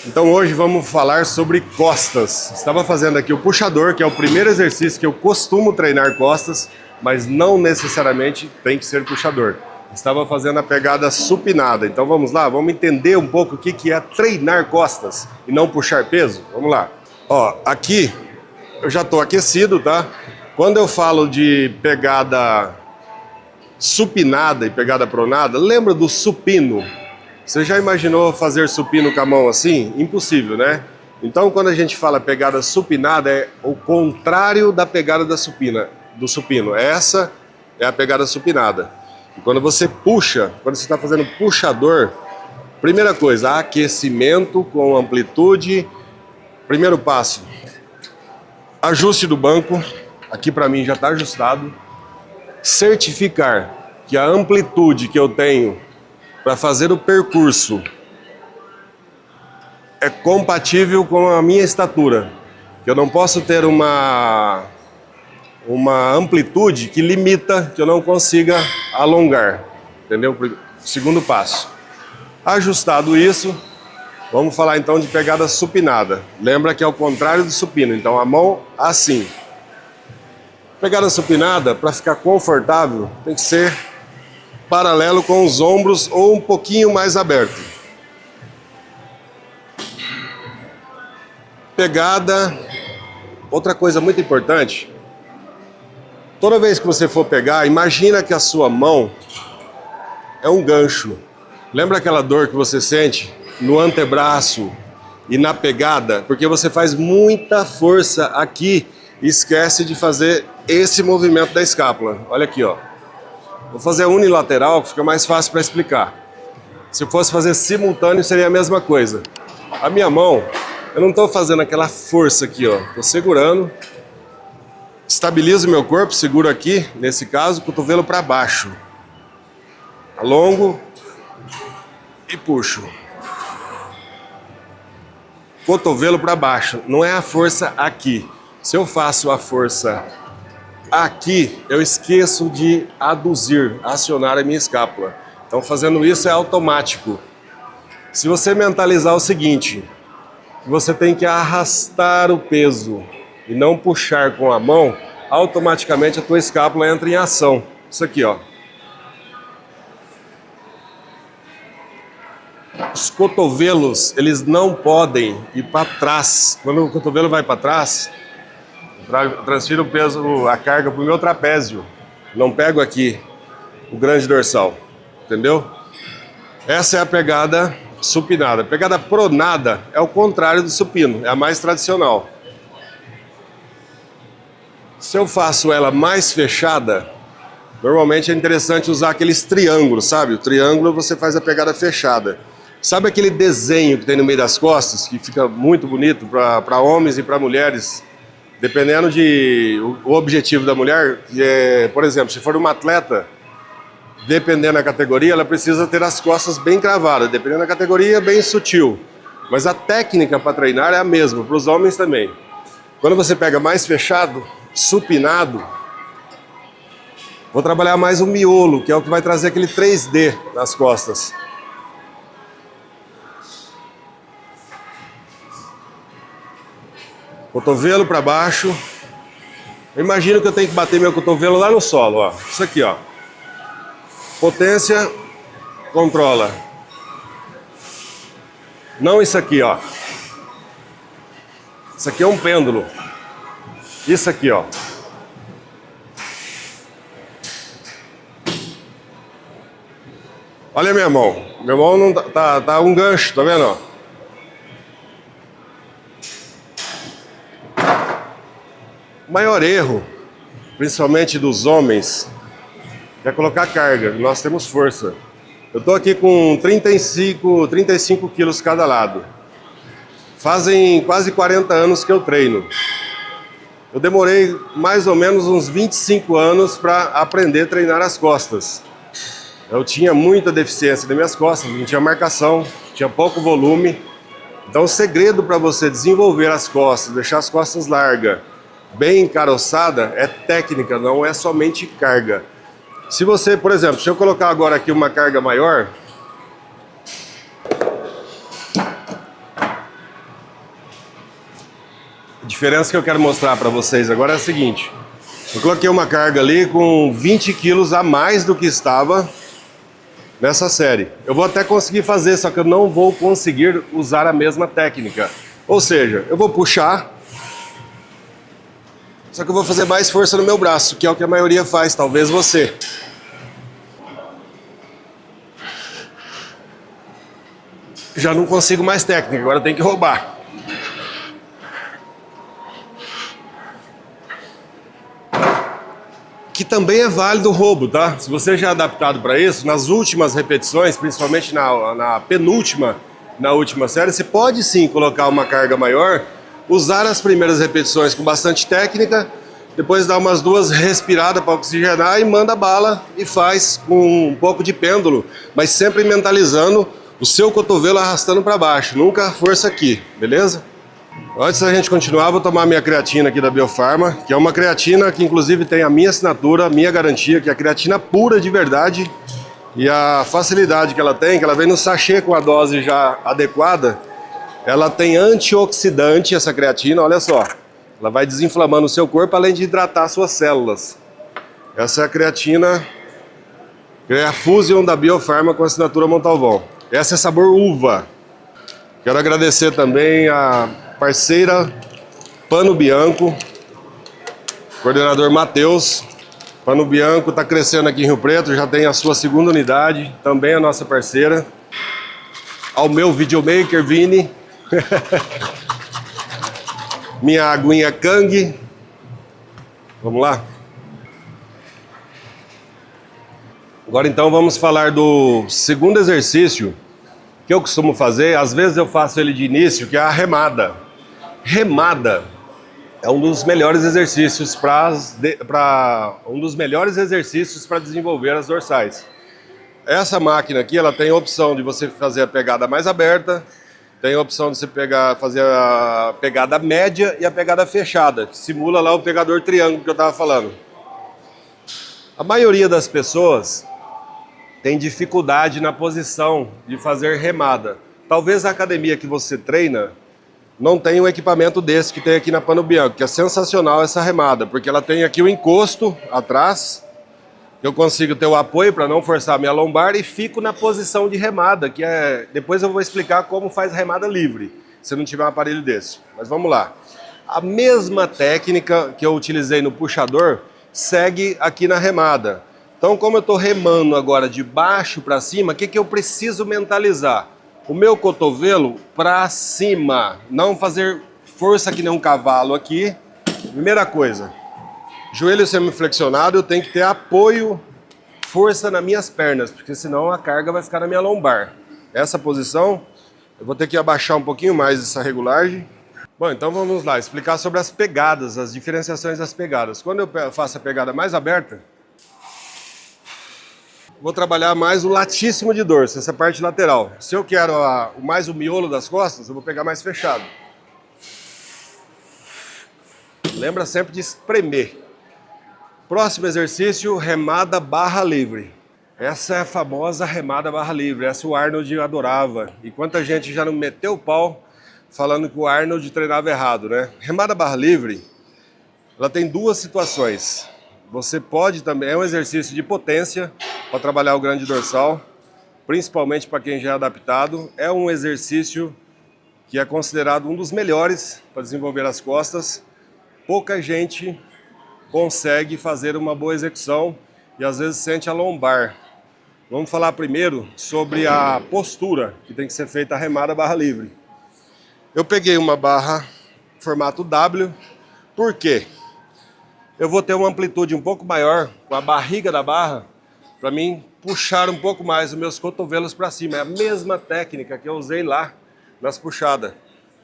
Então hoje vamos falar sobre costas. Estava fazendo aqui o puxador, que é o primeiro exercício que eu costumo treinar costas, mas não necessariamente tem que ser puxador. Estava fazendo a pegada supinada. Então vamos lá, vamos entender um pouco o que é treinar costas e não puxar peso. Vamos lá. Ó, aqui eu já estou aquecido, tá? Quando eu falo de pegada supinada e pegada pronada, lembra do supino? Você já imaginou fazer supino com a mão assim? Impossível, né? Então, quando a gente fala pegada supinada, é o contrário da pegada do supino. Essa é a pegada supinada. E quando você puxa, quando você está fazendo puxador, primeira coisa, aquecimento com amplitude. Primeiro passo, ajuste do banco. Aqui para mim já está ajustado. Certificar que a amplitude que eu tenho para fazer o percurso é compatível com a minha estatura. Eu não posso ter uma amplitude que limita, que eu não consiga alongar. Entendeu? Segundo passo. Ajustado isso, vamos falar então de pegada supinada. Lembra que é o contrário do supino, então a mão assim. Pegada supinada, para ficar confortável, tem que ser paralelo com os ombros ou um pouquinho mais aberto. Pegada, outra coisa muito importante, toda vez que você for pegar, imagina que a sua mão é um gancho. Lembra aquela dor que você sente no antebraço e na pegada? Porque você faz muita força aqui e esquece de fazer esse movimento da escápula. Olha aqui, ó. Vou fazer unilateral, que fica mais fácil para explicar. Se fosse fazer simultâneo, seria a mesma coisa. A minha mão, eu não estou fazendo aquela força aqui, ó. Estou segurando, estabilizo o meu corpo, seguro aqui, nesse caso, cotovelo para baixo. Alongo e puxo. Cotovelo para baixo, não é a força aqui. Se eu faço a força aqui, eu esqueço de aduzir, acionar a minha escápula. Então, fazendo isso é automático. Se você mentalizar o seguinte, que você tem que arrastar o peso e não puxar com a mão, automaticamente a tua escápula entra em ação. Isso aqui, ó. Os cotovelos, eles não podem ir para trás. Quando o cotovelo vai para trás, transfiro o peso, a carga para o meu trapézio. Não pego aqui o grande dorsal. Entendeu? Essa é a pegada supinada. A pegada pronada é o contrário do supino. É a mais tradicional. Se eu faço ela mais fechada, normalmente é interessante usar aqueles triângulos, sabe? O triângulo você faz a pegada fechada. Sabe aquele desenho que tem no meio das costas, que fica muito bonito para homens e para mulheres? Dependendo o objetivo da mulher, por exemplo, se for uma atleta, dependendo da categoria, ela precisa ter as costas bem cravadas, dependendo da categoria, bem sutil. Mas a técnica para treinar é a mesma, para os homens também. Quando você pega mais fechado, supinado, vou trabalhar mais o miolo, que é o que vai trazer aquele 3D nas costas. Cotovelo para baixo. Eu imagino que eu tenho que bater meu cotovelo lá no solo, ó. Isso aqui, ó. Potência, controla. Não isso aqui, ó. Isso aqui é um pêndulo. Isso aqui, ó. Olha a minha mão. Minha mão não tá um gancho, tá vendo, ó? O maior erro, principalmente dos homens, é colocar carga. Nós temos força. Eu estou aqui com 35 quilos cada lado. Fazem quase 40 anos que eu treino. Eu demorei mais ou menos uns 25 anos para aprender a treinar as costas. Eu tinha muita deficiência nas minhas costas, não tinha marcação, tinha pouco volume. Então o segredo para você desenvolver as costas, deixar as costas largas, bem encaroçada, é técnica, não é somente carga. Se você, por exemplo, se eu colocar agora aqui uma carga maior, A diferença que eu quero mostrar para vocês agora é a seguinte. Eu coloquei uma carga ali com 20 quilos a mais do que estava nessa série. Eu vou até conseguir fazer, só que eu não vou conseguir usar a mesma técnica. Ou seja, eu vou puxar, só que eu vou fazer mais força no meu braço, que é o que a maioria faz, talvez você. Já não consigo mais técnica, agora eu tenho que roubar. Que também é válido o roubo, tá? Se você já é adaptado para isso, nas últimas repetições, principalmente na penúltima, na última série, você pode sim colocar uma carga maior, usar as primeiras repetições com bastante técnica, depois dar umas 2 respiradas para oxigenar e manda bala e faz com um pouco de pêndulo, mas sempre mentalizando o seu cotovelo arrastando para baixo, nunca a força aqui, beleza? Antes da gente continuar, vou tomar minha creatina aqui da Biofarma, que é uma creatina que inclusive tem a minha assinatura, a minha garantia, que é a creatina pura de verdade. E a facilidade que ela tem, que ela vem no sachê com a dose já adequada, ela tem antioxidante, essa creatina, olha só. Ela vai desinflamando o seu corpo, além de hidratar suas células. Essa é a creatina, que é a Fusion da Biofarma com assinatura Montalvão. Essa é sabor uva. Quero agradecer também a parceira Pano Bianco, coordenador Matheus. Pano Bianco está crescendo aqui em Rio Preto, já tem a sua 2ª unidade, também a nossa parceira. Ao meu videomaker Vini, minha aguinha Kang. Vamos lá? Agora então vamos falar do 2º exercício que eu costumo fazer. Às vezes eu faço ele de início, que é a remada. Remada é um dos melhores exercícios para desenvolver as dorsais. Essa máquina aqui, ela tem a opção de você fazer a pegada mais aberta, tem a opção de você fazer a pegada média e a pegada fechada, que simula lá o pegador triângulo que eu estava falando. A maioria das pessoas tem dificuldade na posição de fazer remada. Talvez a academia que você treina não tem um equipamento desse que tem aqui na Pano Bianco, que é sensacional essa remada, porque ela tem aqui o encosto atrás, que eu consigo ter o apoio para não forçar a minha lombar e fico na posição de remada, que é... Depois eu vou explicar como faz remada livre, se não tiver um aparelho desse. Mas vamos lá. A mesma técnica que eu utilizei no puxador segue aqui na remada. Então, como eu estou remando agora de baixo para cima, o que eu preciso mentalizar? O meu cotovelo para cima, não fazer força que nem um cavalo aqui. Primeira coisa, joelho semiflexionado, eu tenho que ter apoio, força nas minhas pernas, porque senão a carga vai ficar na minha lombar. Essa posição, eu vou ter que abaixar um pouquinho mais essa regulagem. Bom, então vamos lá, explicar sobre as pegadas, as diferenciações das pegadas. Quando eu faço a pegada mais aberta, vou trabalhar mais o latíssimo de dorso, essa parte lateral. Se eu quero mais o miolo das costas, eu vou pegar mais fechado. Lembra sempre de espremer. Próximo exercício, remada barra livre. Essa é a famosa remada barra livre, essa o Arnold adorava. E quanta gente já não meteu o pau falando que o Arnold treinava errado, né? Remada barra livre, ela tem 2 situações. Você pode também, é um exercício de potência para trabalhar o grande dorsal, principalmente para quem já é adaptado. É um exercício que é considerado um dos melhores para desenvolver as costas. Pouca gente consegue fazer uma boa execução e às vezes sente a lombar. Vamos falar primeiro sobre a postura que tem que ser feita a remada barra livre. Eu peguei uma barra formato W, por quê? Eu vou ter uma amplitude um pouco maior com a barriga da barra para mim puxar um pouco mais os meus cotovelos para cima. É a mesma técnica que eu usei lá nas puxadas.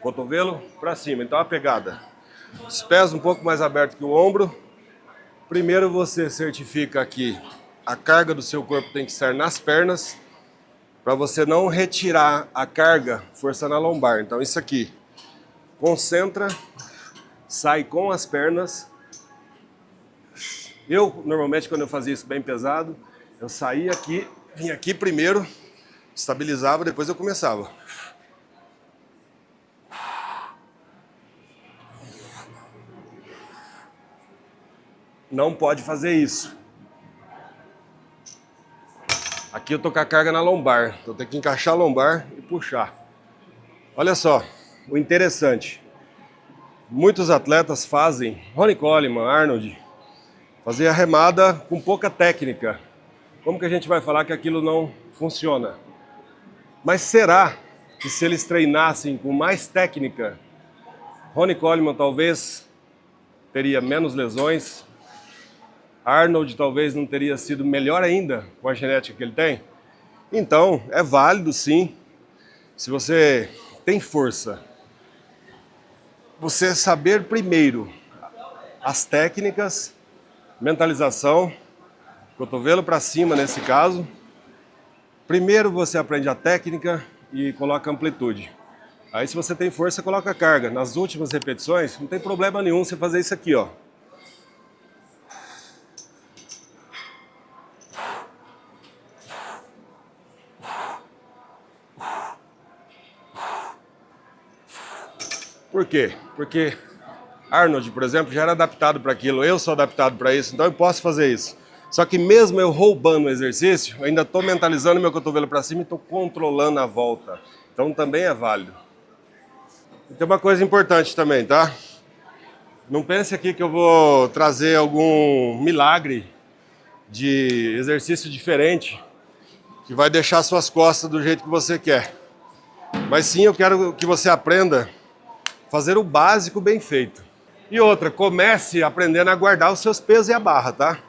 Cotovelo para cima. Então a pegada. Os pés um pouco mais abertos que o ombro. Primeiro você certifica que a carga do seu corpo tem que estar nas pernas para você não retirar a carga forçando a lombar. Então isso aqui. Concentra, sai com as pernas. Eu, normalmente, quando eu fazia isso bem pesado, eu saía aqui, vinha aqui primeiro, estabilizava, depois eu começava. não pode fazer isso. Aqui eu tô com a carga na lombar, então eu tenho que encaixar a lombar e puxar. Olha só, o interessante. Muitos atletas fazem, Ronnie Coleman, Arnold, fazer a remada com pouca técnica. Como que a gente vai falar que aquilo não funciona? Mas será que se eles treinassem com mais técnica, Ronnie Coleman talvez teria menos lesões? Arnold talvez não teria sido melhor ainda com a genética que ele tem? Então, é válido sim, se você tem força, você saber primeiro as técnicas, mentalização, cotovelo para cima nesse caso. Primeiro você aprende a técnica e coloca amplitude. Aí se você tem força, coloca carga. Nas últimas repetições, não tem problema nenhum você fazer isso aqui, ó. Por quê? Porque Arnold, por exemplo, já era adaptado para aquilo, eu sou adaptado para isso, então eu posso fazer isso. Só que mesmo eu roubando o exercício, eu ainda estou mentalizando meu cotovelo para cima e estou controlando a volta. Então também é válido. E tem uma coisa importante também, tá? Não pense aqui que eu vou trazer algum milagre de exercício diferente que vai deixar suas costas do jeito que você quer. Mas sim, eu quero que você aprenda a fazer o básico bem feito. E outra, comece aprendendo a guardar os seus pesos e a barra, tá?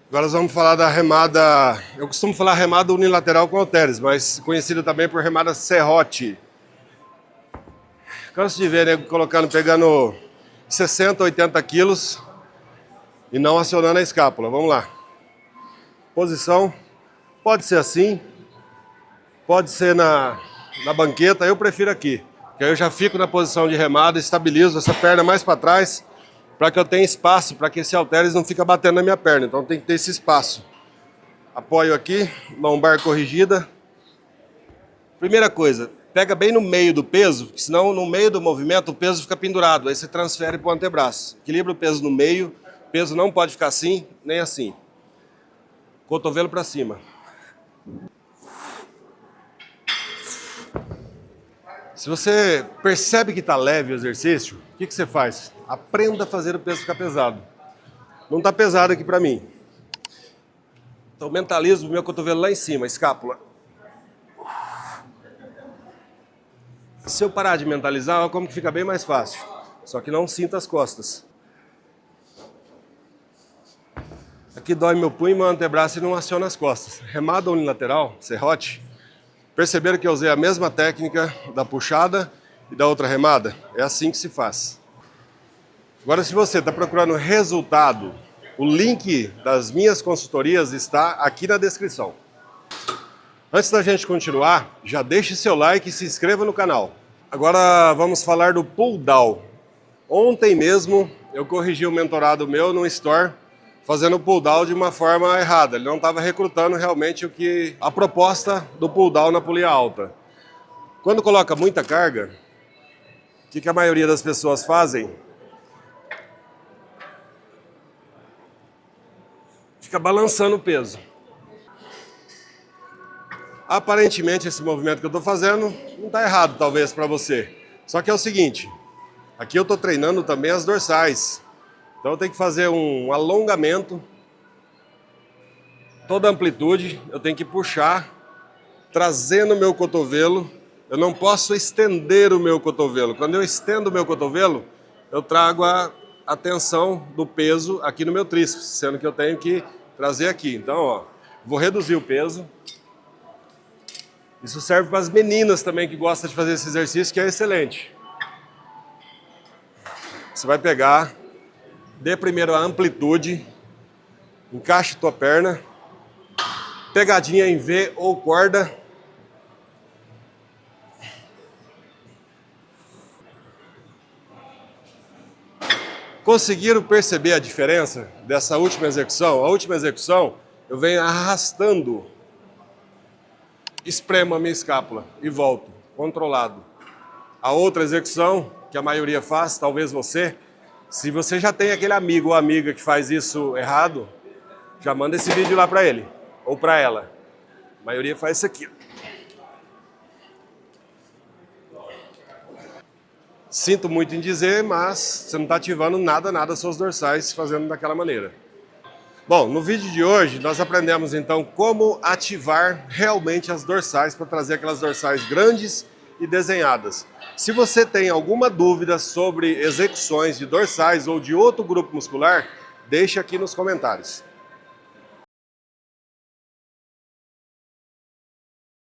Agora nós vamos falar da remada, eu costumo falar remada unilateral com halteres, mas conhecida também por remada serrote. Canso de ver, né, pegando 60, 80 quilos e não acionando a escápula. Vamos lá. Posição, pode ser assim, pode ser na banqueta, eu prefiro aqui. Que aí eu já fico na posição de remada, estabilizo essa perna mais para trás, para que eu tenha espaço, para que esse halteres não fique batendo na minha perna. Então tem que ter esse espaço. Apoio aqui, lombar corrigida. Primeira coisa, pega bem no meio do peso, porque senão no meio do movimento o peso fica pendurado. Aí você transfere para o antebraço. Equilibra o peso no meio, o peso não pode ficar assim, nem assim. Cotovelo para cima. Se você percebe que está leve o exercício, o que você faz? Aprenda a fazer o peso ficar pesado. Não está pesado aqui para mim. Então mentalizo o meu cotovelo lá em cima, escápula. Se eu parar de mentalizar, olha como que fica bem mais fácil. Só que não sinta as costas. Aqui dói meu punho, meu antebraço e não aciona as costas. Remada unilateral, serrote. Perceberam que eu usei a mesma técnica da puxada e da outra remada? É assim que se faz. Agora, se você está procurando resultado, o link das minhas consultorias está aqui na descrição. Antes da gente continuar, já deixe seu like e se inscreva no canal. Agora vamos falar do pull down. Ontem mesmo eu corrigi um mentorado meu no store fazendo o pull down de uma forma errada. Ele não estava recrutando realmente a proposta do pull down na polia alta. Quando coloca muita carga, o que a maioria das pessoas fazem? Fica balançando o peso. Aparentemente esse movimento que eu estou fazendo não está errado talvez para você. Só que é o seguinte, aqui eu estou treinando também as dorsais. Então eu tenho que fazer um alongamento, toda a amplitude, eu tenho que puxar, trazendo o meu cotovelo. Eu não posso estender o meu cotovelo. Quando eu estendo o meu cotovelo, eu trago a tensão do peso aqui no meu tríceps, sendo que eu tenho que trazer aqui. Então, ó, vou reduzir o peso. Isso serve para as meninas também que gostam de fazer esse exercício, que é excelente. Você vai pegar, dê primeiro a amplitude, encaixe tua perna, pegadinha em V ou corda. Conseguiram perceber a diferença dessa última execução? A última execução, eu venho arrastando, espremo a minha escápula e volto, controlado. A outra execução, que a maioria faz, talvez você, Se você já tem aquele amigo ou amiga que faz isso errado, já manda esse vídeo lá para ele ou para ela. A maioria faz isso aqui. Sinto muito em dizer, mas você não está ativando nada suas dorsais fazendo daquela maneira. Bom, no vídeo de hoje nós aprendemos então como ativar realmente as dorsais para trazer aquelas dorsais grandes e desenhadas. Se você tem alguma dúvida sobre execuções de dorsais ou de outro grupo muscular, deixe aqui nos comentários.